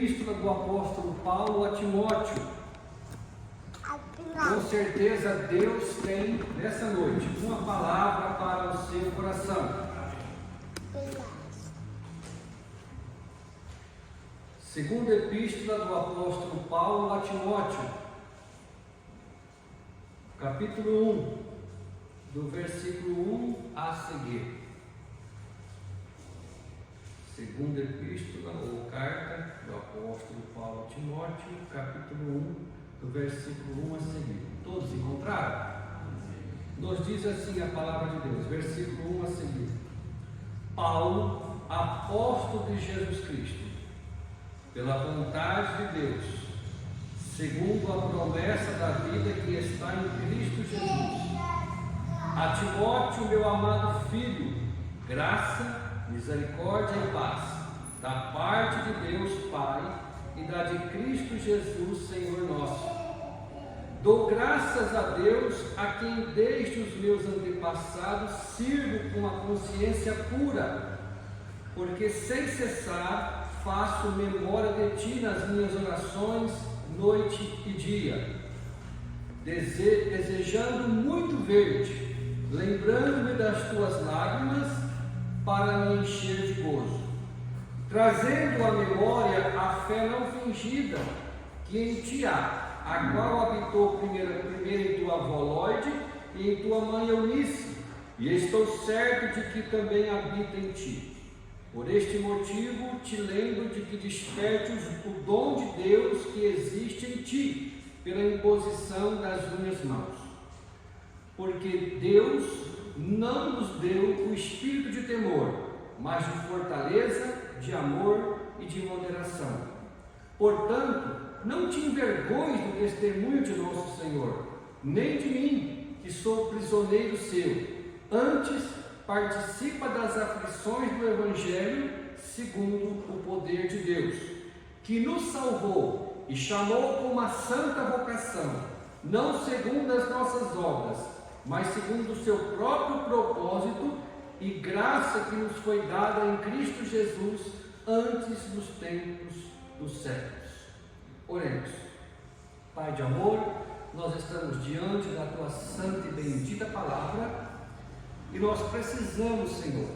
epístola do apóstolo Paulo a Timóteo. Com certeza Deus tem nessa noite uma palavra para o seu coração. Segunda epístola do apóstolo Paulo a Timóteo, capítulo 1, do versículo 1 a seguir. Segunda epístola ou carta do apóstolo Paulo a Timóteo, capítulo 1, do versículo 1 a seguir. Todos encontraram? Nos diz assim a palavra de Deus, versículo 1 a seguir. Paulo, apóstolo de Jesus Cristo, pela vontade de Deus, segundo a promessa da vida que está em Cristo Jesus. A Timóteo, meu amado filho, graça, misericórdia e paz, da parte de Deus Pai e da de Cristo Jesus, Senhor nosso. Dou graças a Deus, a quem desde os meus antepassados sirvo com a consciência pura, porque sem cessar faço memória de ti nas minhas orações, noite e dia, desejando muito ver-te, lembrando-me das tuas lágrimas, para me encher de gozo, trazendo à memória a fé não fingida que em ti há, a qual habitou primeiro em tua avó Lóide e em tua mãe Eunice, e estou certo de que também habita em ti. Por este motivo te lembro de que despertes o dom de Deus que existe em ti, pela imposição das minhas mãos. Porque Deus não nos deu o espírito de temor, mas de fortaleza, de amor e de moderação. Portanto, não te envergonhes do testemunho de nosso Senhor, nem de mim, que sou prisioneiro seu. Antes, participa das aflições do Evangelho, segundo o poder de Deus, que nos salvou e chamou com uma santa vocação, não segundo as nossas obras, mas segundo o seu próprio propósito e graça que nos foi dada em Cristo Jesus antes dos tempos dos séculos. Oremos. Pai de amor, nós estamos diante da tua santa e bendita palavra e nós precisamos, Senhor,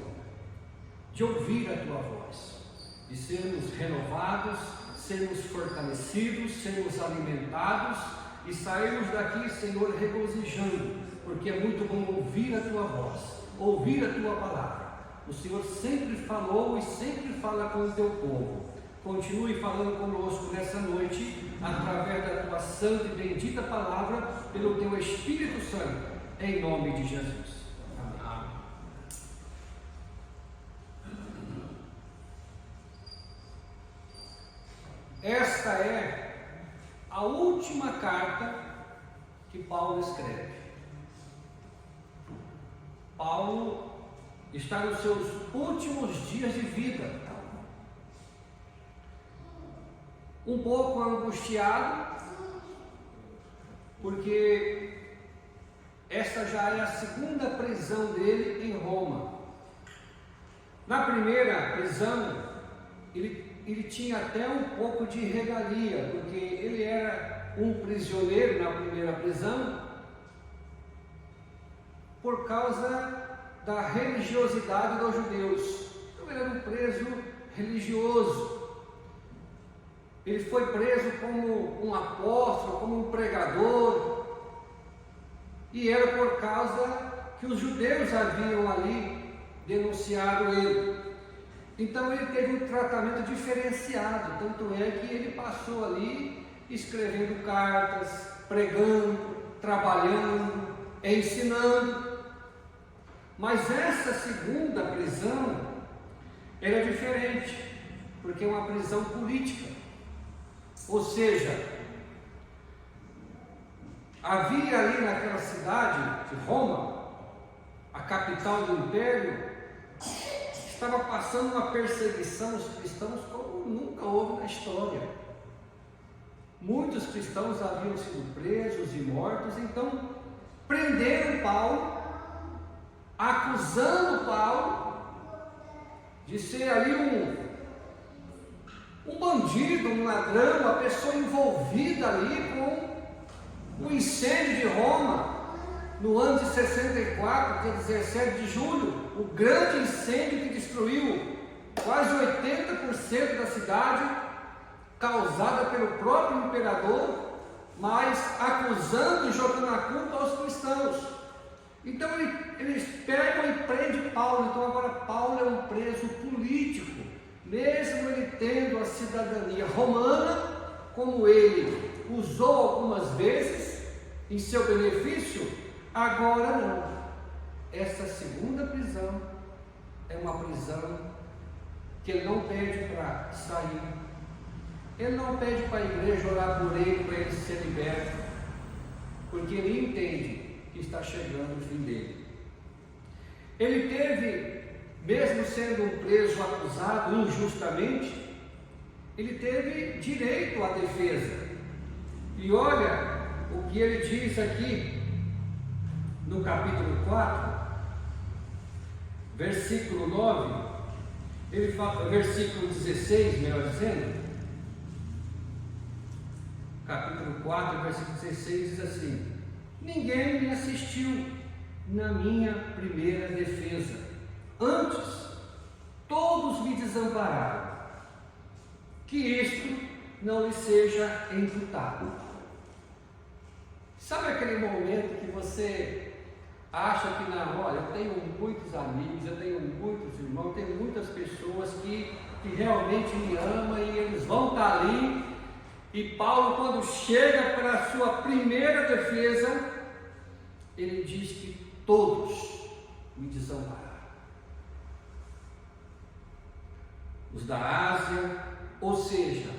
de ouvir a tua voz, de sermos renovados, sermos fortalecidos, sermos alimentados e sairmos daqui, Senhor, regozijando, porque é muito bom ouvir a tua voz, ouvir a tua palavra. O Senhor sempre falou e sempre fala com o teu povo. Continue falando conosco nessa noite, através da tua santa e bendita palavra, pelo teu Espírito Santo, em nome de Jesus. Amém. Esta é a última carta que Paulo escreve. Paulo está nos seus últimos dias de vida, um pouco angustiado, porque esta já é a segunda prisão dele em Roma. Na primeira prisão, ele tinha até um pouco de regalia, porque ele era um prisioneiro na primeira prisão, por causa da religiosidade dos judeus. Então ele era um preso religioso. Ele foi preso como um apóstolo, como um pregador, e era por causa que os judeus haviam ali denunciado ele. Então ele teve um tratamento diferenciado, tanto é que ele passou ali escrevendo cartas, pregando, trabalhando, ensinando. Mas essa segunda prisão era diferente, porque é uma prisão política. Ou seja, havia ali naquela cidade de Roma, a capital do império, estava passando uma perseguição aos cristãos como nunca houve na história. Muitos cristãos haviam sido presos e mortos, então prenderam Paulo, acusando Paulo de ser ali Um bandido, um ladrão, a pessoa envolvida ali com o incêndio de Roma, no ano de 64, dia 17 de julho, o grande incêndio que destruiu quase 80% da cidade, causada pelo próprio imperador, mas acusando e jogando a culpa aos cristãos. Então eles pegam e prendem Paulo. Então agora Paulo é um preso político, mesmo ele tendo a cidadania romana, como ele usou algumas vezes em seu benefício, agora não. Essa segunda prisão é uma prisão que ele não pede para sair, ele não pede para a igreja orar por ele, para ele ser liberto, porque ele entende que está chegando o fim dele. Ele teve, mesmo sendo um preso acusado injustamente, ele teve direito à defesa. E olha o que ele diz aqui no capítulo 4, versículo 9, ele fala, versículo 16, melhor dizendo, capítulo 4, versículo 16 diz assim: ninguém me assistiu na minha primeira defesa, antes todos me desampararam, que isto não lhe seja imputado. Sabe aquele momento que você acha que não, olha, eu tenho muitos amigos, eu tenho muitos irmãos, eu tenho muitas pessoas que realmente me amam e eles vão estar ali. E Paulo, quando chega para a sua primeira defesa, ele diz que todos me desampararam. Os da Ásia, ou seja,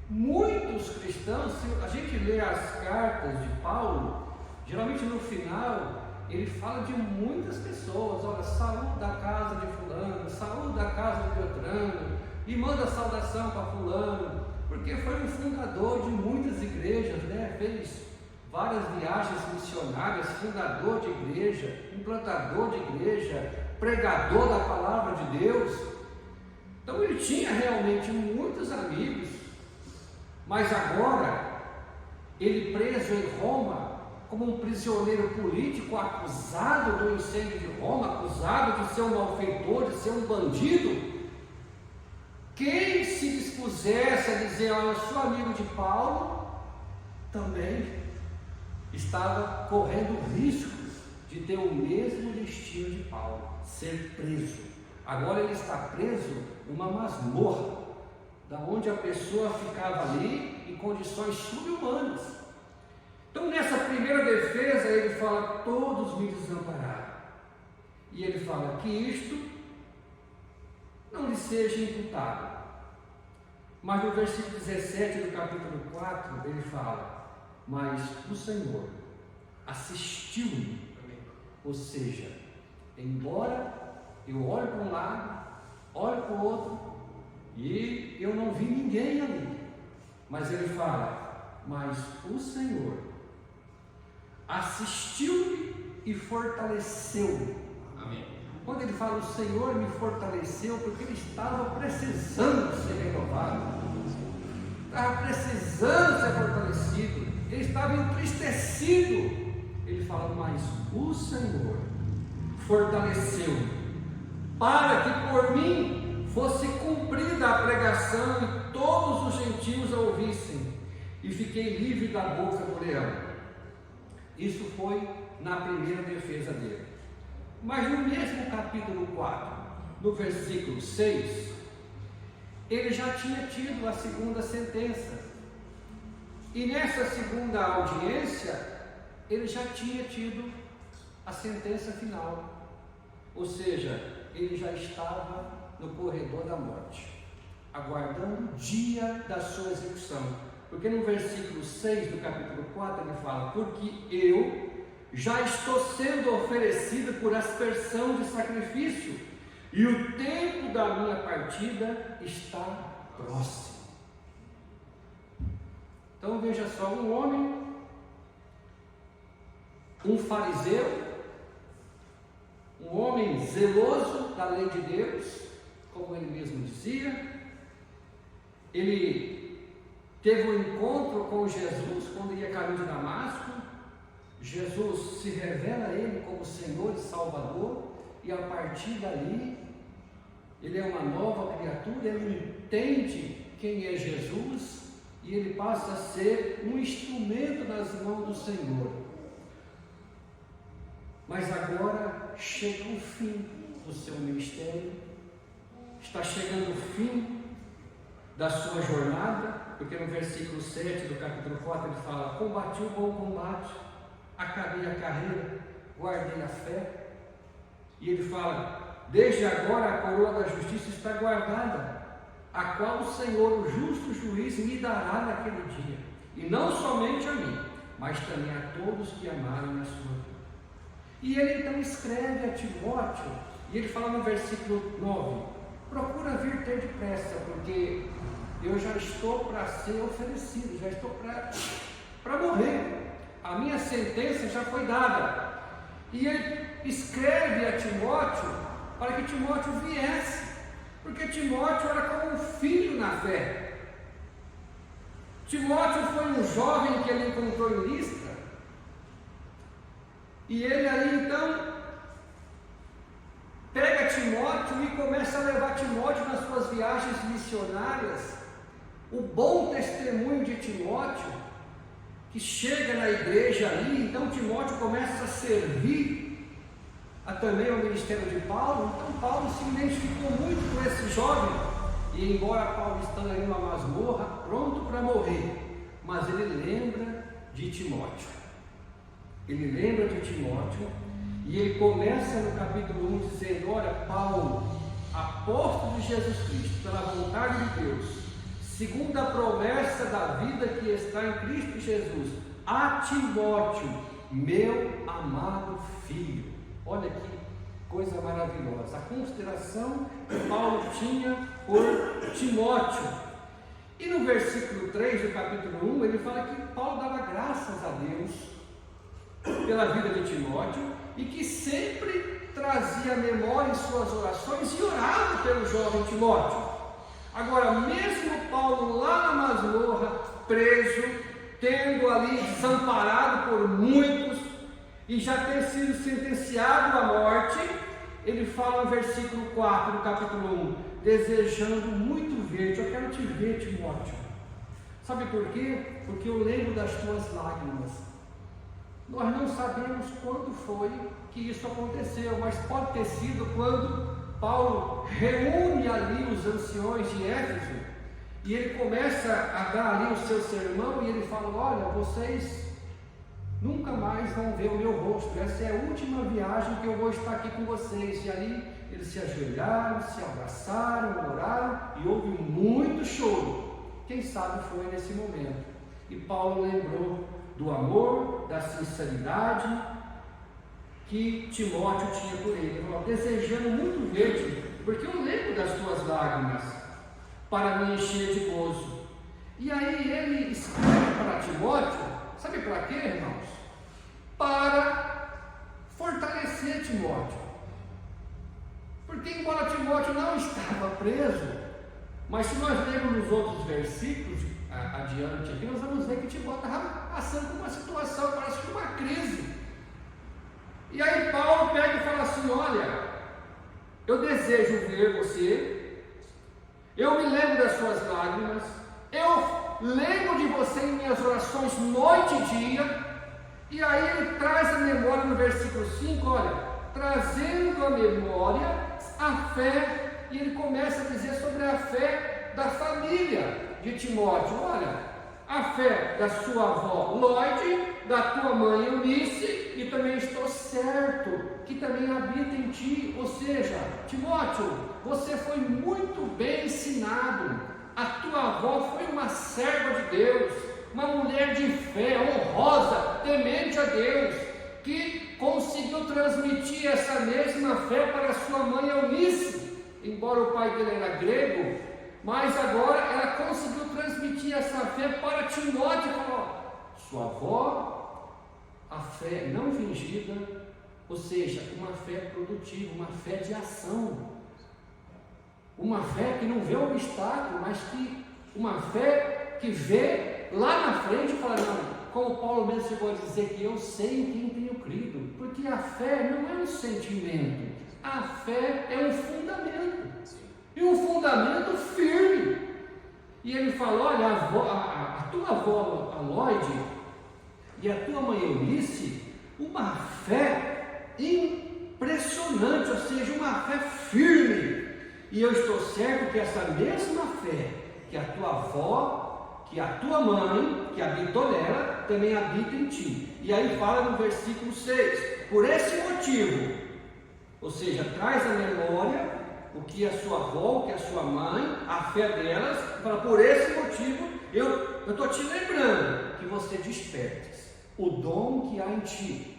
muitos cristãos, se a gente lê as cartas de Paulo, geralmente no final, ele fala de muitas pessoas, olha, saúde da casa de fulano, saúde da casa de Beltrano, e manda saudação para fulano, porque foi um fundador de muitas igrejas, né? Fez várias viagens missionárias, fundador de igreja, implantador de igreja, pregador da palavra de Deus. Então ele tinha realmente muitos amigos, mas agora, ele preso em Roma, como um prisioneiro político, acusado do incêndio de Roma, acusado de ser um malfeitor, de ser um bandido, quem se dispusesse a dizer, olha, eu sou amigo de Paulo, também estava correndo risco de ter o mesmo destino de Paulo, ser preso. Agora ele está preso numa masmorra, da onde a pessoa ficava ali em condições subhumanas. Então nessa primeira defesa ele fala, todos me desampararam. E ele fala que isto não lhe seja imputado. Mas no versículo 17 do capítulo 4, ele fala, mas o Senhor assistiu-me. Ou seja, embora eu olhe para um lado, olhe para o outro, e eu não vi ninguém ali, mas ele fala, mas o Senhor assistiu-me e fortaleceu-me. Amém. Quando ele fala, o Senhor me fortaleceu, porque ele estava precisando ser renovado, estava precisando ser fortalecido, ele estava entristecido. Ele fala, mas o Senhor fortaleceu-me, para que por mim fosse cumprida a pregação e todos os gentios a ouvissem, e fiquei livre da boca do leão. Isso foi na primeira defesa dele. Mas no mesmo capítulo 4, no versículo 6, ele já tinha tido a segunda sentença. E nessa segunda audiência, ele já tinha tido a sentença final. Ou seja, ele já estava no corredor da morte, aguardando o dia da sua execução. Porque no versículo 6 do capítulo 4 ele fala, porque eu já estou sendo oferecido por aspersão de sacrifício, e o tempo da minha partida está próximo. Então veja só, um homem, um fariseu, um homem zeloso da lei de Deus, como ele mesmo dizia, ele teve um encontro com Jesus quando ia caminho de Damasco. Jesus se revela a ele como Senhor e Salvador, e a partir dali ele é uma nova criatura, ele entende quem é Jesus e ele passa a ser um instrumento nas mãos do Senhor. Mas agora chega o fim do seu ministério, está chegando o fim da sua jornada, porque no versículo 7 do capítulo 4 ele fala: combati o bom combate, acabei a carreira, guardei a fé. E ele fala: desde agora a coroa da justiça está guardada, a qual o Senhor, o justo juiz, me dará naquele dia, e não somente a mim, mas também a todos que amarem a sua vida. E ele então escreve a Timóteo, e ele fala no versículo 9: procura vir ter depressa, porque eu já estou para ser oferecido, já estou para morrer, a minha sentença já foi dada. E ele escreve a Timóteo para que Timóteo viesse, porque Timóteo era como um filho na fé. Timóteo foi um jovem que ele encontrou em Listra, e ele aí então pega Timóteo e começa a levar Timóteo nas suas viagens missionárias. O bom testemunho de Timóteo, que chega na igreja ali, então Timóteo começa a servir também ao ministério de Paulo. Então Paulo se identificou muito com esse jovem, e embora Paulo esteja em uma masmorra, pronto para morrer, mas ele lembra de Timóteo. Ele lembra de Timóteo, e ele começa no capítulo 1 dizendo: olha, Paulo, apóstolo de Jesus Cristo, pela vontade de Deus, segundo a promessa da vida que está em Cristo Jesus, a Timóteo, meu amado filho. Olha que coisa maravilhosa, a consideração que Paulo tinha por Timóteo. E no versículo 3 do capítulo 1, ele fala que Paulo dava graças a Deus pela vida de Timóteo, e que sempre trazia à memória em suas orações e orava pelo jovem Timóteo. Agora, mesmo Paulo lá na masmorra, preso, tendo ali desamparado por muitos e já ter sido sentenciado à morte, ele fala no versículo 4 do capítulo 1: desejando muito ver-te. Eu quero te ver, Timóteo. Sabe por quê? Porque eu lembro das tuas lágrimas. Nós não sabemos quando foi que isso aconteceu, mas pode ter sido quando Paulo reúne ali os anciões de Éfeso, e ele começa a dar ali o seu sermão, e ele fala: olha, vocês nunca mais vão ver o meu rosto, essa é a última viagem que eu vou estar aqui com vocês. E ali eles se ajoelharam, se abraçaram, oraram, e houve muito choro. Quem sabe foi nesse momento. E Paulo lembrou do amor, da sinceridade que Timóteo tinha por ele. Ele falou: desejando muito ver-te, porque eu lembro das tuas lágrimas, para me encher de gozo. E aí ele escreve para Timóteo, sabe para quê, irmãos? Para fortalecer Timóteo. Porque embora Timóteo não estava preso, mas se nós lermos nos outros versículos adiante aqui, nós vamos ver que Timóteo estava passando por uma situação, parece que uma crise. E aí Paulo pega e fala assim: olha, eu desejo ver você, eu me lembro das suas lágrimas, eu lembro de você em minhas orações noite e dia. E aí ele traz a memória no versículo 5, olha, trazendo a memória a fé, e ele começa a dizer sobre a fé da família de Timóteo. Olha, a fé da sua avó Lóide, da tua mãe Eunice, e também estou certo que também habita em ti. Ou seja, Timóteo, você foi muito bem ensinado, a tua avó foi uma serva de Deus, uma mulher de fé, honrosa, temente a Deus, que conseguiu transmitir essa mesma fé para a sua mãe Eunice, embora o pai dele era grego, mas agora ela conseguiu transmitir essa fé para Timóteo. Sua avó, a fé não fingida, ou seja, uma fé produtiva, uma fé de ação, uma fé que não vê obstáculo, mas que Uma fé que vê lá na frente e fala, não, como Paulo mesmo chegou a dizer, que eu sei em quem tenho crido. Porque a fé não é um sentimento, a fé é um fundamento. E um fundamento firme. E ele falou, olha, a tua avó, a Lloyd, e a tua mãe Eunice, uma fé impressionante, ou seja, uma fé firme. E eu estou certo que essa mesma fé que a tua avó, que a tua mãe, que habitou nela, também habita em ti. E aí fala no versículo 6, por esse motivo, ou seja, traz a memória o que a sua avó, o que a sua mãe, a fé delas, fala, por esse motivo, eu estou te lembrando que você despertes o dom que há em ti,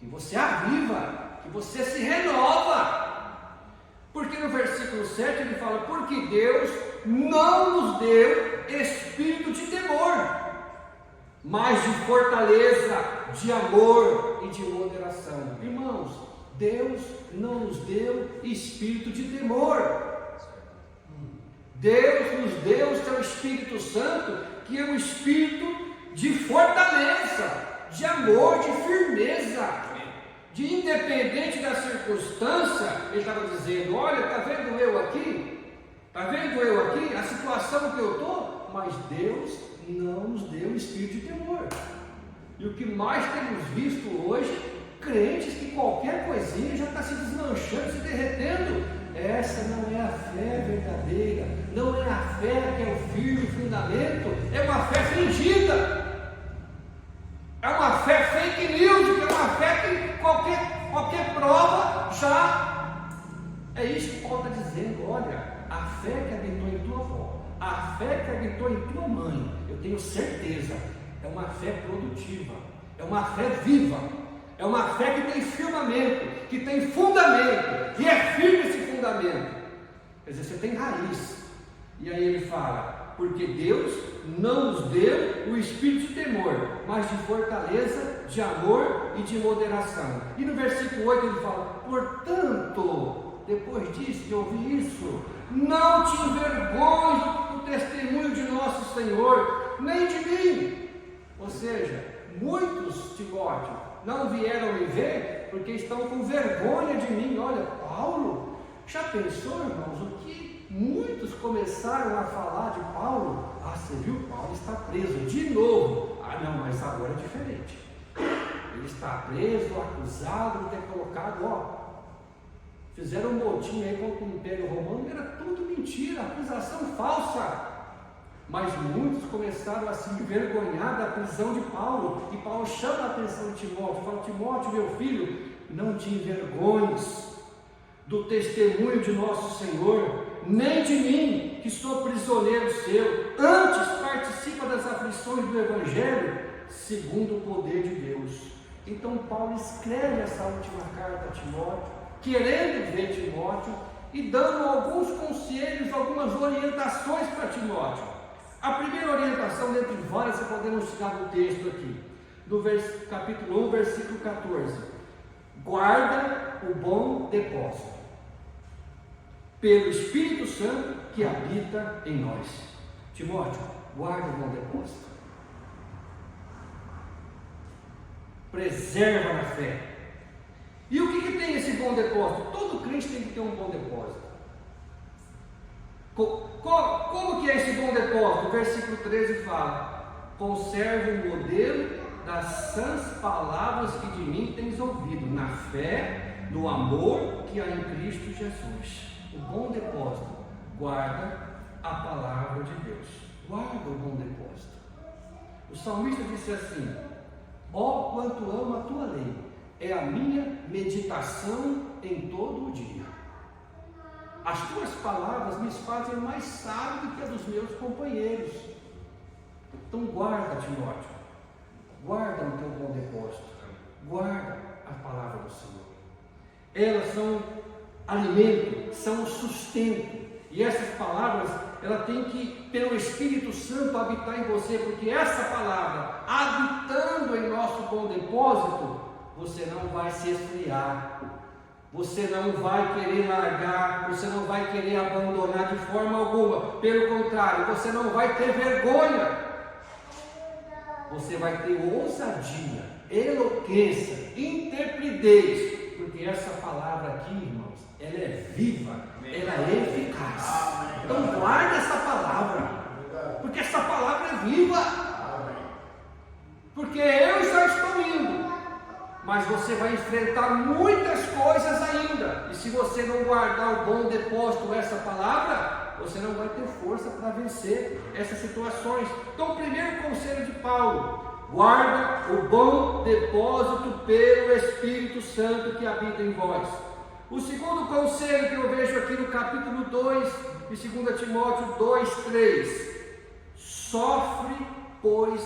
que você aviva, que você se renova. Porque no versículo 7 ele fala, porque Deus não nos deu espírito de temor, mas de fortaleza, de amor e de moderação. Irmãos, Deus não nos deu espírito de temor. Deus nos deu o seu Espírito Santo, que é um espírito de fortaleza, de amor, de firmeza, de independente da circunstância. Ele estava dizendo, olha, está vendo eu aqui? Está vendo eu aqui? A situação que eu estou? Mas Deus não nos deu espírito de temor. E o que mais temos visto hoje, crentes que qualquer coisinha já está se desmanchando, se derretendo. Essa não é a fé verdadeira, não é a fé que é o firme fundamento, é uma fé fingida, é uma fé fake news, é uma fé que qualquer prova já é isso que Paulo está dizendo. Olha, a fé que habitou em tua avó, a fé que habitou em tua mãe, eu tenho certeza, é uma fé produtiva, é uma fé viva. É uma fé que tem firmamento, que tem fundamento, e é firme esse fundamento. Quer dizer, você tem raiz. E aí ele fala, porque Deus não nos deu o espírito de temor, mas de fortaleza, de amor e de moderação. E no versículo 8 ele fala, portanto, depois disso, de ouvir isso, não te envergonhes do testemunho de nosso Senhor, nem de mim. Ou seja, muitos, Timóteo, não vieram me ver porque estão com vergonha de mim. Olha, Paulo, já pensou, irmãos, o que muitos começaram a falar de Paulo? Ah, você viu, Paulo está preso de novo. Ah, não, mas agora é diferente. Ele está preso, acusado de ter colocado, fizeram um motim aí contra o Império Romano, era tudo mentira, acusação falsa. Mas muitos começaram a se envergonhar da prisão de Paulo, e Paulo chama a atenção de Timóteo, fala, Timóteo, meu filho, não te envergonhes do testemunho de nosso Senhor, nem de mim, que sou prisioneiro seu, antes participa das aflições do Evangelho, segundo o poder de Deus. Então Paulo escreve essa última carta a Timóteo, querendo ver Timóteo, e dando alguns conselhos, algumas orientações para Timóteo. A primeira orientação, dentre várias, que podemos tirar do texto aqui, do capítulo 1, versículo 14: guarda o bom depósito, pelo Espírito Santo que habita em nós. Timóteo, guarda o bom depósito, preserva na fé. E o que tem esse bom depósito? Todo crente tem que ter um bom depósito. Como que é esse bom depósito? O versículo 13 fala: conserve o modelo das sãs palavras que de mim tens ouvido, na fé, no amor que há em Cristo Jesus. O bom depósito, guarda a palavra de Deus, guarda o bom depósito. O salmista disse assim: ó, quanto amo a tua lei, é a minha meditação em todo o dia. As tuas palavras me fazem mais sábio do que a dos meus companheiros. Então guarda, Timóteo, guarda o teu bom depósito, guarda a palavra do Senhor. Elas são alimento, são sustento. E essas palavras, ela tem que, pelo Espírito Santo, habitar em você, porque essa palavra, habitando em nosso bom depósito, você não vai se esfriar, Você não vai querer largar, você não vai querer abandonar de forma alguma. Pelo contrário, você não vai ter vergonha. Você vai ter ousadia, eloquência, intrepidez. Porque essa palavra aqui, irmãos, ela é viva, ela é eficaz. Então guarda essa palavra, porque essa palavra é viva. Porque eu já estou indo, mas você vai enfrentar muitas coisas ainda. E se você não guardar o bom depósito dessa palavra, você não vai ter força para vencer essas situações. Então, o primeiro conselho de Paulo: guarda o bom depósito pelo Espírito Santo que habita em vós. O segundo conselho que eu vejo aqui no capítulo 2 de 2 Timóteo 2:3: sofre, pois,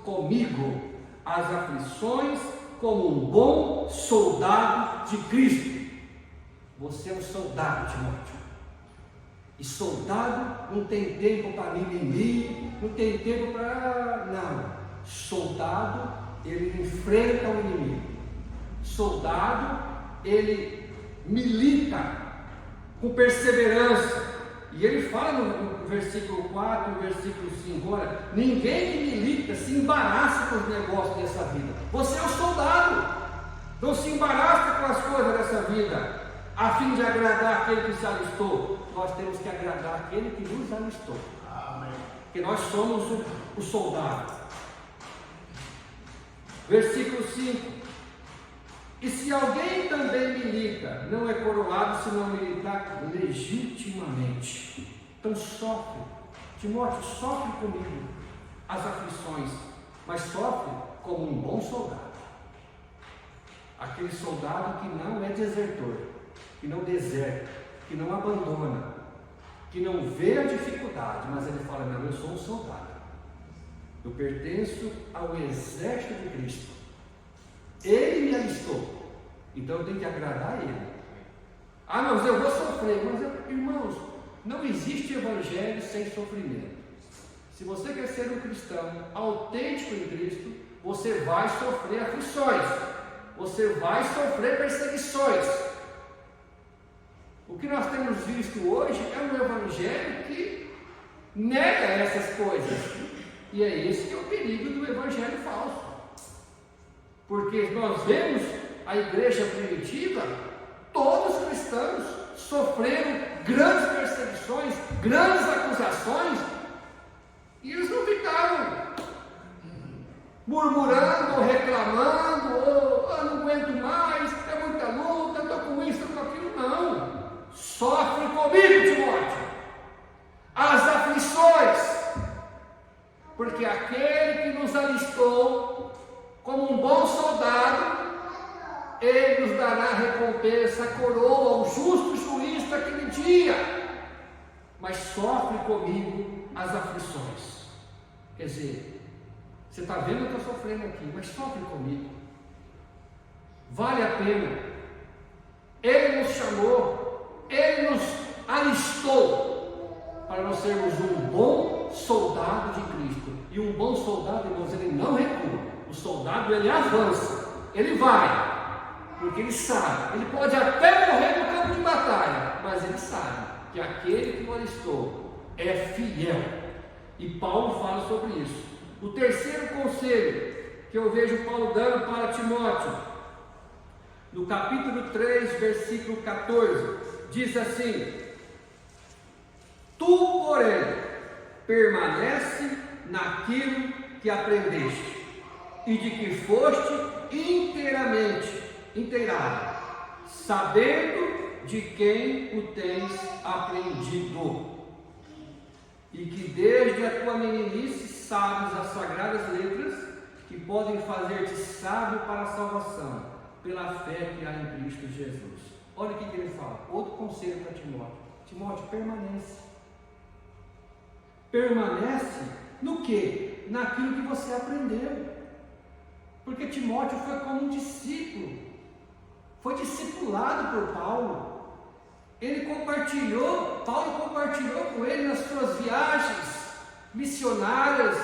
comigo as aflições como um bom soldado de Cristo. Você é um soldado, Timóteo. E soldado não tem tempo para mimimi, não tem tempo para... Não. Soldado, ele enfrenta o inimigo. Soldado, ele milita com perseverança. E ele fala no versículo 4, no versículo 5, olha, ninguém que milita se embaraça com os negócios dessa vida. Você é um soldado, não se embaraça com as coisas dessa vida, a fim de agradar aquele que se alistou. Nós temos que agradar aquele que nos alistou. Amém. Porque nós somos o soldado. Versículo 5: e se alguém também milita, não é coroado se não militar legitimamente. Então sofre, Timóteo, sofre comigo as aflições, mas sofre como um bom soldado. Aquele soldado que não é desertor, que não deserta, que não abandona, que não vê a dificuldade, mas ele fala: não, eu sou um soldado, eu pertenço ao exército de Cristo. Ele me alistou, então eu tenho que agradar a Ele. Ah, mas eu vou sofrer. Mas, irmãos, não existe evangelho sem sofrimento. Se você quer ser um cristão autêntico em Cristo, você vai sofrer aflições, você vai sofrer perseguições. O que nós temos visto hoje é um evangelho que nega essas coisas, e é esse que é o perigo do evangelho falso. Porque nós vemos a igreja primitiva, todos os cristãos sofreram grandes perseguições, grandes acusações, e eles não ficaram murmurando, ou reclamando, ou não aguento mais, é muita luta, estou com isso, estou com aquilo. Não, sofre comigo, Timóteo, as aflições, porque aquele que nos alistou como um bom soldado, Ele nos dará a recompensa, a coroa, o justo juiz daquele dia. Mas sofre comigo as aflições. Quer dizer, você está vendo que eu estou sofrendo aqui, mas sofre comigo. Vale a pena. Ele nos chamou, Ele nos alistou para nós sermos um bom soldado de Cristo. E um bom soldado, irmãos, ele não recua. O soldado, ele avança, ele vai, porque ele sabe, ele pode até morrer no campo de batalha, mas ele sabe que aquele que o alistou é fiel. E Paulo fala sobre isso. O terceiro conselho que eu vejo Paulo dando para Timóteo, no capítulo 3, versículo 14, diz assim: tu, porém, permanece naquilo que aprendeste e de que foste inteirado, sabendo de quem o tens aprendido, e que desde a tua meninice sabes as sagradas letras que podem fazer-te sábio para a salvação, pela fé que há em Cristo Jesus. Olha o que ele fala, outro conselho para Timóteo: Timóteo, permanece no que? Naquilo que você aprendeu. Porque Timóteo foi como um discípulo, foi discipulado por Paulo. Paulo compartilhou com ele nas suas viagens missionárias,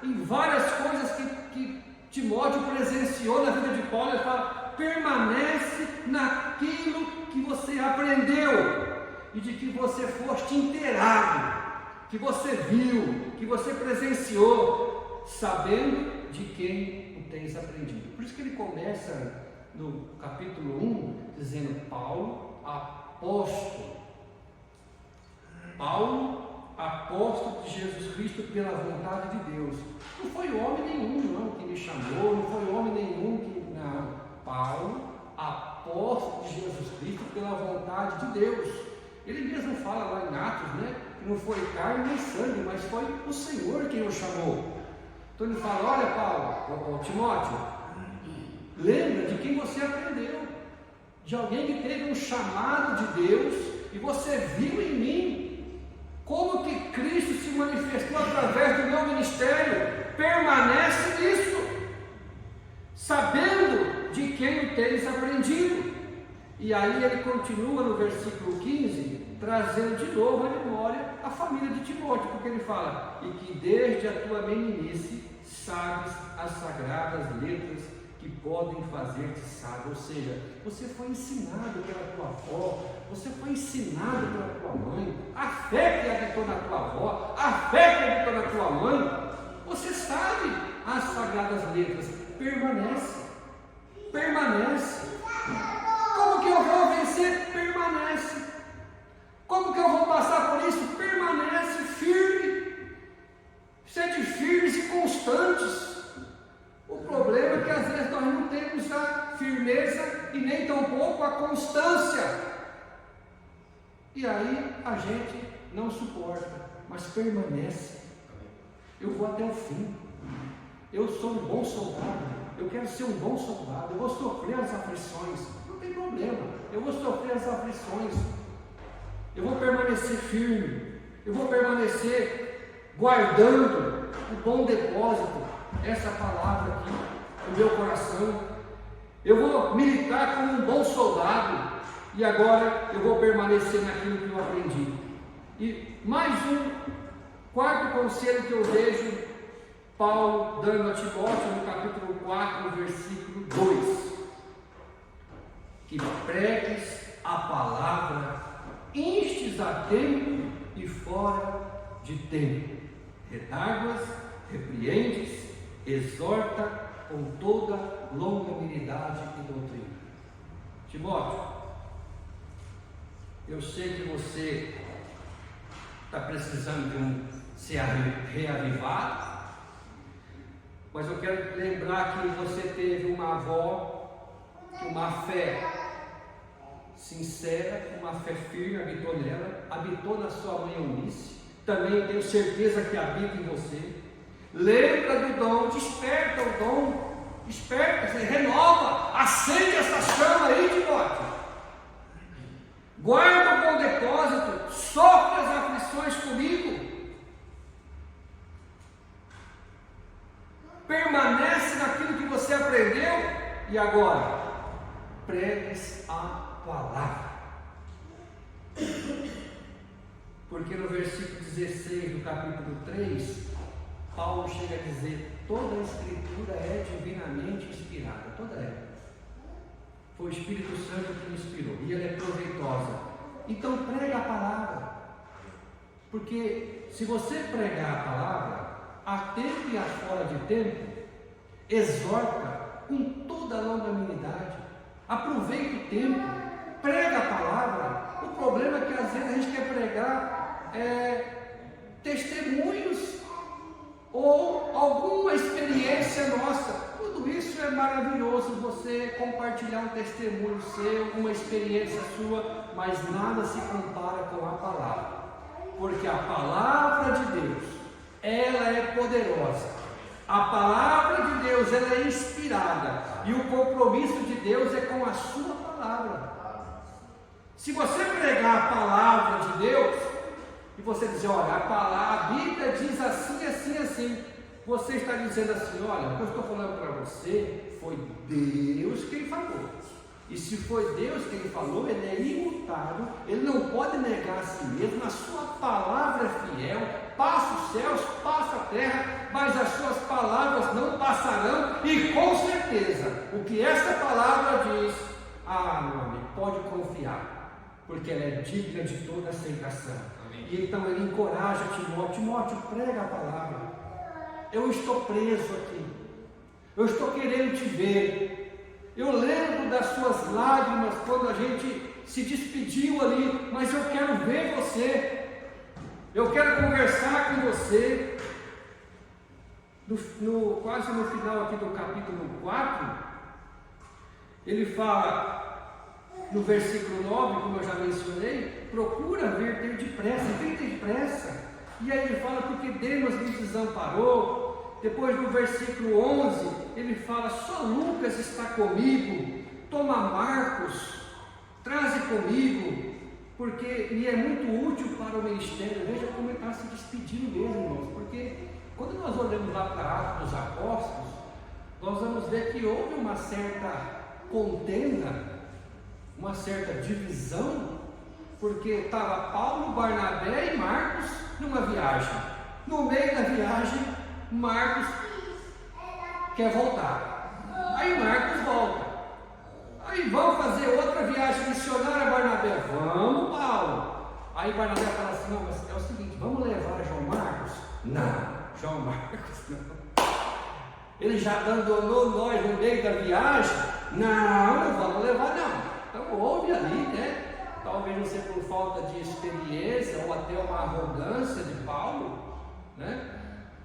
em várias coisas que Timóteo presenciou na vida de Paulo. Ele fala: permanece naquilo que você aprendeu e de que você foste inteirado, que você viu, que você presenciou, sabendo de quem o tens aprendido. Por isso que ele começa no capítulo 1 dizendo: Paulo, apóstolo de Jesus Cristo pela vontade de Deus. Não foi homem nenhum não que me chamou, não foi homem nenhum que... Não, Paulo, apóstolo de Jesus Cristo pela vontade de Deus. Ele mesmo fala lá em Atos, né, que não foi carne nem sangue, mas foi o Senhor quem o chamou. Então ele fala: olha, Paulo, Timóteo, lembra de quem você aprendeu, de alguém que teve um chamado de Deus, e você viu em mim como que Cristo se manifestou através do meu ministério. Permanece nisso, sabendo de quem o tens aprendido. E aí ele continua no versículo 15, trazendo de novo à memória a família de Timóteo, porque ele fala: e que desde a tua meninice sabes as sagradas letras que podem fazer-te sábio. Ou seja, você foi ensinado pela tua avó, você foi ensinado pela tua mãe, a fé que habitou na tua avó, a fé que habitou na tua mãe, você sabe as sagradas letras. Permanece. Como que eu vou vencer? Permanece. Como que eu vou passar por isso? Permanece firme. Sede firmes e constantes. O problema é que às vezes nós não temos a firmeza e nem tampouco a constância. E aí a gente não suporta, mas permanece. Eu vou até o fim. Eu sou um bom soldado. Eu quero ser um bom soldado. Eu vou sofrer as aflições. Não tem problema. Eu vou sofrer as aflições. Eu vou permanecer firme. Eu vou permanecer guardando o bom depósito. Essa palavra aqui no meu coração. Eu vou militar como um bom soldado. E agora eu vou permanecer naquilo que eu aprendi. E mais um quarto conselho que eu vejo Paulo dando a Timóteo no capítulo 4, versículo 2: que pregues a palavra, instes a tempo e fora de tempo, redarguas, repreendes, exorta com toda longanimidade e doutrina. Timóteo, eu sei que você está precisando de ser reavivado, mas eu quero lembrar que você teve uma avó, que uma fé sincera, uma fé firme habitou nela, habitou na sua mãe Eunice, também tenho certeza que habita em você. Lembra do dom, desperta o dom, desperta, renova, acende essa chama aí, Timóteo. Guarda o bom depósito, sofre as aflições comigo. Permanece naquilo que você aprendeu. E agora, pregues a palavra. Porque no versículo 16 do capítulo 3, Paulo chega a dizer: toda a escritura é divinamente inspirada, toda ela. Foi o Espírito Santo que me inspirou, e ela é proveitosa. Então prega a palavra, porque se você pregar a palavra, a tempo e a fora de tempo, exorta com toda a longanimidade, aproveita o tempo, prega a palavra. O problema é que às vezes a gente quer pregar testemunhos ou alguma experiência nossa. Tudo isso é maravilhoso, você compartilhar um testemunho seu, uma experiência sua, mas nada se compara com a palavra, porque a palavra de Deus, ela é poderosa. A palavra de Deus, ela é inspirada, e o compromisso de Deus é com a sua palavra. Se você pregar a palavra de Deus e você dizer: olha, a Bíblia diz assim, assim, assim, você está dizendo assim: olha, o que eu estou falando para você foi Deus quem falou. E se foi Deus quem falou, ele é imutável, ele não pode negar a si mesmo, a sua palavra é fiel, passa os céus, passa a terra, mas as suas palavras não passarão, e com certeza, o que esta palavra diz, Ah, meu amigo, pode confiar, porque ela é digna de toda aceitação. Amém. E então ele encoraja Timóteo: Timóteo, prega a palavra. Eu estou preso aqui, eu estou querendo te ver. Eu lembro das suas lágrimas quando a gente se despediu ali, mas eu quero ver você, eu quero conversar com você. Quase no final aqui do capítulo 4, ele fala no versículo 9, como eu já mencionei: procura vir ter depressa, vem ter depressa. E aí ele fala: porque Demas me desamparou. Depois no versículo 11, ele fala: só Lucas está comigo, toma Marcos, traze comigo, porque me é muito útil para o ministério. Veja como ele está se despedindo mesmo, irmãos, porque quando nós olhamos lá para Atos dos Apóstolos, nós vamos ver que houve uma certa contenda, uma certa divisão, porque estava Paulo, Barnabé e Marcos numa viagem. No meio da viagem, Marcos quer voltar. Aí Marcos volta. Aí vamos fazer outra viagem missionária, Barnabé. Vamos, Paulo. Aí Barnabé fala assim: não, mas é o seguinte, vamos levar João Marcos? Não. João Marcos não. Ele já abandonou nós no meio da viagem? Não vamos levar não. Então houve ali, né? Talvez não seja por falta de experiência ou até uma arrogância de Paulo, né?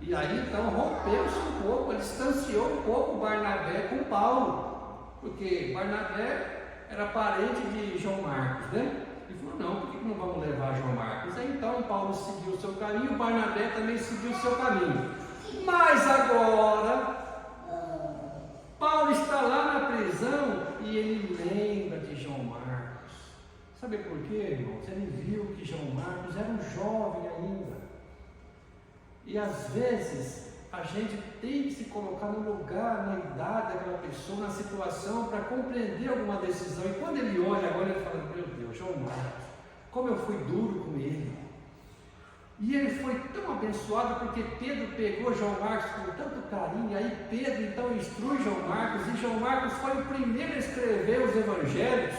E aí então rompeu-se um pouco, ele distanciou um pouco Barnabé com Paulo, porque Barnabé era parente de João Marcos, né? Ele falou: não, por que não vamos levar João Marcos? Aí então Paulo seguiu o seu caminho, Barnabé também seguiu o seu caminho. Mas agora Paulo está lá na prisão e ele lembra de João Marcos. Sabe por quê, irmãos? Ele viu que João Marcos era um jovem ainda. E às vezes a gente tem que se colocar no lugar, na idade daquela pessoa, na situação, para compreender alguma decisão. E quando ele olha agora, ele fala: meu Deus, João Marcos, como eu fui duro com ele. E ele foi tão abençoado porque Pedro pegou João Marcos com tanto carinho. E aí Pedro então instrui João Marcos, e João Marcos foi o primeiro a escrever os evangelhos.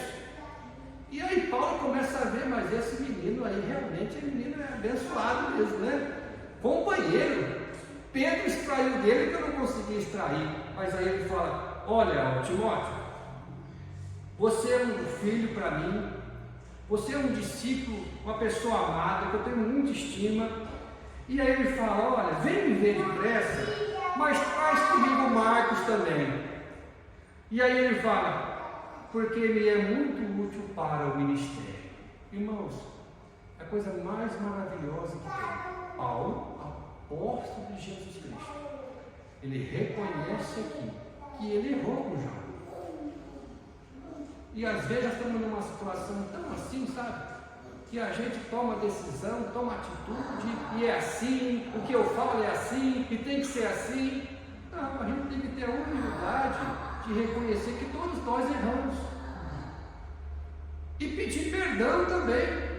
E aí Paulo começa a ver: mas esse menino aí, realmente, esse menino é abençoado mesmo, né? Companheiro. Pedro extraiu dele que eu não consegui extrair. Mas aí ele fala: olha, Timóteo, você é um filho para mim, você é um discípulo, uma pessoa amada, que eu tenho muita estima. E aí ele fala: olha, vem me ver depressa, mas traz comigo Marcos também. E aí ele fala: porque ele é muito útil para o ministério. Irmãos, a coisa mais maravilhosa que tem, Paulo, apóstolo de Jesus Cristo, ele reconhece aqui que ele errou com João. E às vezes nós estamos numa situação tão assim, sabe? Que a gente toma decisão, toma atitude, e é assim, o que eu falo é assim, e tem que ser assim. Não, a gente tem que ter a humildade de reconhecer que todos nós erramos. E pedir perdão também.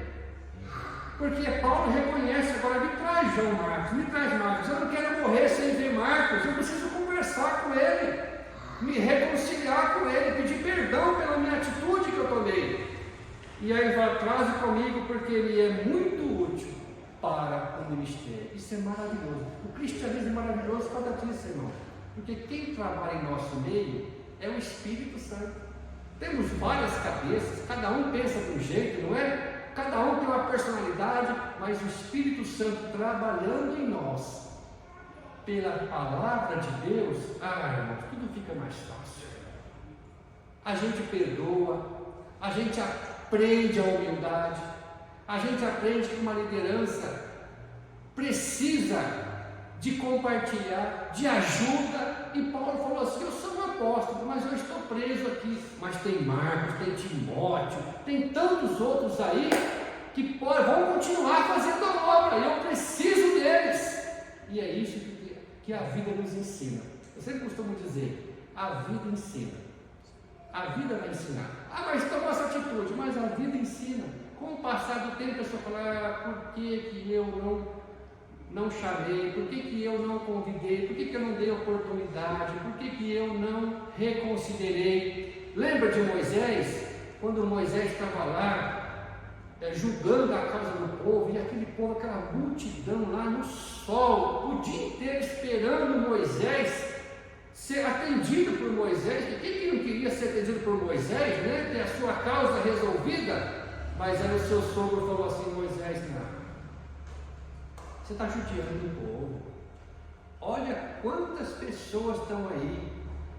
Porque Paulo reconhece: agora me traz João Marcos, me traz Marcos. Eu não quero morrer sem ver Marcos, eu preciso conversar com ele, me reconciliar com ele, pedir perdão pela minha atitude que eu tomei. E aí vai: traz comigo, porque ele é muito útil para o ministério. Isso é maravilhoso. O cristianismo é maravilhoso por causa disso, irmão. Porque quem trabalha em nosso meio é o Espírito Santo. Temos várias cabeças, cada um pensa de um jeito, não é? Cada um tem uma personalidade, mas o Espírito Santo trabalhando em nós, pela palavra de Deus, irmãos, tudo fica mais fácil. A gente perdoa, a gente aprende a humildade, a gente aprende que uma liderança precisa de compartilhar, de ajuda. E Paulo falou assim: eu sou um apóstolo, mas eu estou preso aqui. Mas tem Marcos, tem Timóteo, tem tantos outros aí que vão continuar fazendo a obra, e eu preciso deles. E é isso que a vida nos ensina. Eu sempre costumo dizer: a vida ensina, a vida vai ensinar. Mas tomou essa atitude, mas a vida ensina. Com o passar do tempo, a pessoa fala: por que eu não chamei, por que eu não convidei, por que eu não dei oportunidade, por que eu não reconsiderei? lembra de Moisés, quando Moisés estava lá, julgando a causa do povo, e aquele povo, aquela multidão lá no sol, o dia inteiro esperando Moisés ser atendido por Moisés. Quem que não queria ser atendido por Moisés, né? Ter a sua causa resolvida? Mas aí o seu sogro falou assim: Moisés, não, você está judiando o povo. Olha quantas pessoas estão aí,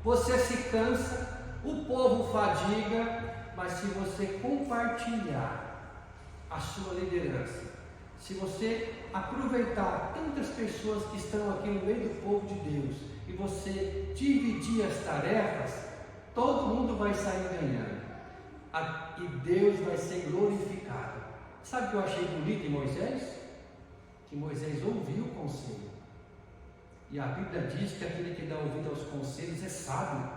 você se cansa, o povo fadiga, mas se você compartilhar a sua liderança, se você aproveitar tantas pessoas que estão aqui no meio do povo de Deus, e você dividir as tarefas, todo mundo vai sair ganhando, e Deus vai ser glorificado. Sabe o que eu achei bonito em Moisés? Que Moisés ouviu o conselho, e a Bíblia diz que aquele que dá ouvido aos conselhos é sábio.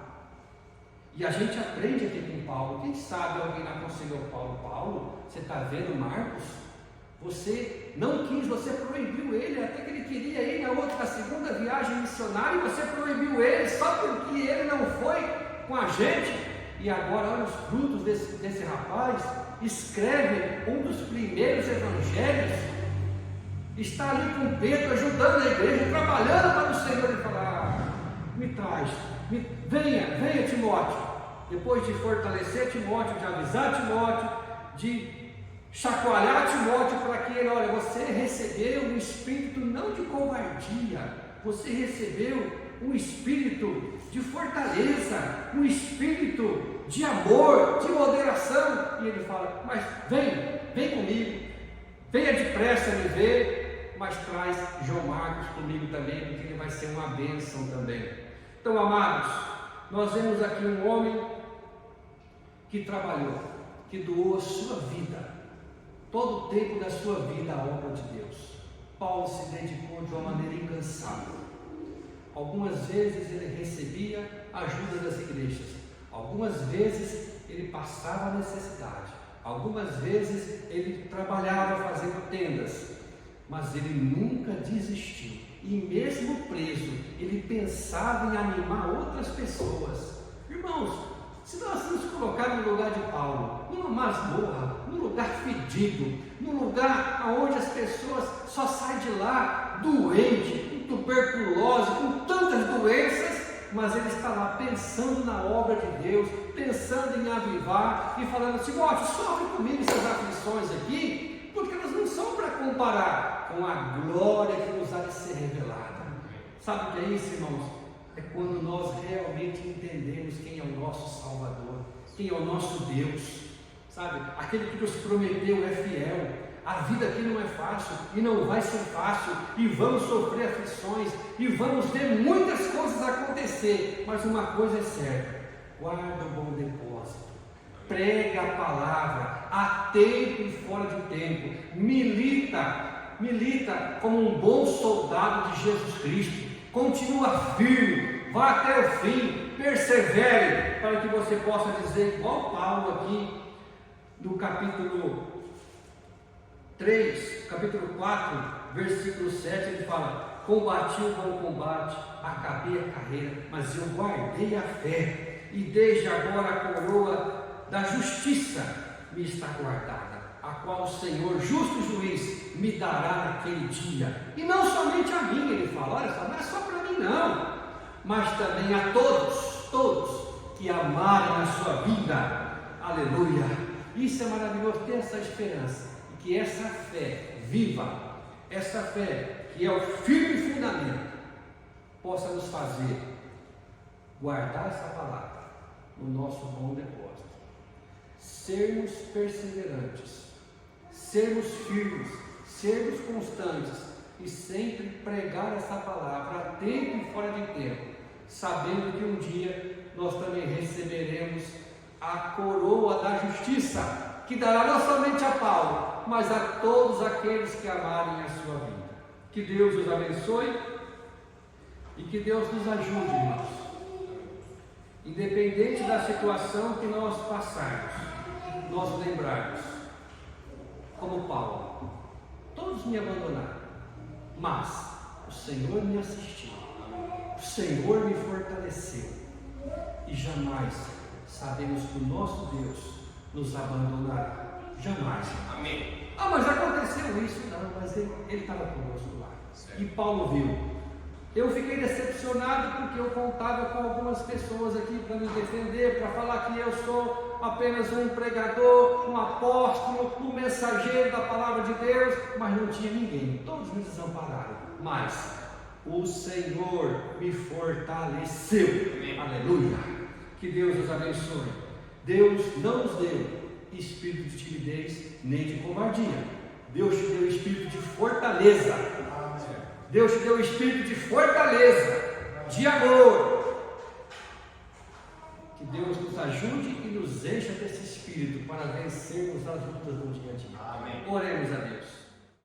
E a gente aprende aqui com Paulo. Quem sabe alguém aconselhou Paulo: Paulo, você está vendo Marcos? Você não quis, você proibiu ele, até que ele queria ir na segunda viagem missionária, e você proibiu ele só porque ele não foi com a gente. E agora olha os frutos desse rapaz. Escreve um dos primeiros evangelhos, está ali com Pedro, ajudando a igreja, trabalhando para o Senhor. E fala: me traz, venha Timóteo. Depois de fortalecer Timóteo, de avisar Timóteo, de chacoalhar Timóteo para que ele: olha, você recebeu um espírito não de covardia, você recebeu um espírito de fortaleza, um espírito de amor, de moderação. E ele fala: mas vem comigo, venha depressa me ver, mas traz João Marcos comigo também, porque ele vai ser uma bênção também. Então, amados, nós vemos aqui um homem que trabalhou, que doou a sua vida, todo o tempo da sua vida à obra de Deus. Paulo se dedicou de uma maneira incansável. Algumas vezes ele recebia ajuda das igrejas, algumas vezes ele passava necessidade, algumas vezes ele trabalhava fazendo tendas, mas ele nunca desistiu. E mesmo preso, ele pensava em animar outras pessoas. Irmãos, se nós nos colocarmos no lugar de Paulo, numa masmorra, num lugar fedido, num lugar onde as pessoas só saem de lá doente, com tuberculose, com tantas doenças, mas ele está lá pensando na obra de Deus, pensando em avivar e falando: Timóteo, sofre comigo essas aflições aqui, porque elas não são para comparar com a glória que nos há de ser revelada. Sabe o que é isso, irmãos? É quando nós realmente entendemos quem é o nosso Salvador, quem é o nosso Deus, sabe? Aquele que nos prometeu é fiel. A vida aqui não é fácil e não vai ser fácil, e vamos sofrer aflições e vamos ver muitas coisas acontecer, mas uma coisa é certa: guarda o bom depósito, prega a palavra a tempo e fora de tempo, milita como um bom soldado de Jesus Cristo. Continua firme, vá até o fim, persevere, para que você possa dizer, igual Paulo aqui no capítulo 3, capítulo 4, versículo 7, ele fala: combati o bom combate, acabei a carreira, mas eu guardei a fé, e desde agora a coroa da justiça me está guardada, a qual o Senhor, justo juiz, me dará naquele dia. E não somente a mim, ele fala: olha só, não é só para mim não, mas também a todos que amarem a sua vida. Aleluia! Isso é maravilhoso, ter essa esperança, e que essa fé viva, essa fé que é o firme fundamento, possa nos fazer guardar essa palavra no nosso bom depósito, sermos perseverantes, sermos firmes, sermos constantes e sempre pregar essa palavra a tempo e fora de tempo, sabendo que um dia nós também receberemos a coroa da justiça, que dará não somente a Paulo, mas a todos aqueles que amarem a sua vida. Que Deus os abençoe e que Deus nos ajude, irmãos. Independente da situação que nós passarmos, nós lembrarmos, como Paulo: todos me abandonaram, mas o Senhor me assistiu, o Senhor me fortaleceu, e jamais sabemos que o nosso Deus nos abandonará. Jamais. Amém. Ah, mas aconteceu isso? Não, mas ele estava conosco lá. Certo. E Paulo viu. Eu fiquei decepcionado porque eu contava com algumas pessoas aqui para me defender, para falar que eu sou apenas um pregador, um apóstolo, um mensageiro da palavra de Deus, mas não tinha ninguém, todos me desampararam. Mas o Senhor me fortaleceu. Amém. Aleluia. Que Deus nos abençoe. Deus não nos deu espírito de timidez nem de covardia. Deus te deu espírito de fortaleza. Deus te deu espírito de fortaleza, de amor. Que Deus nos ajude e nos encha desse espírito para vencermos as lutas do dia a dia. Amém. Oremos a Deus.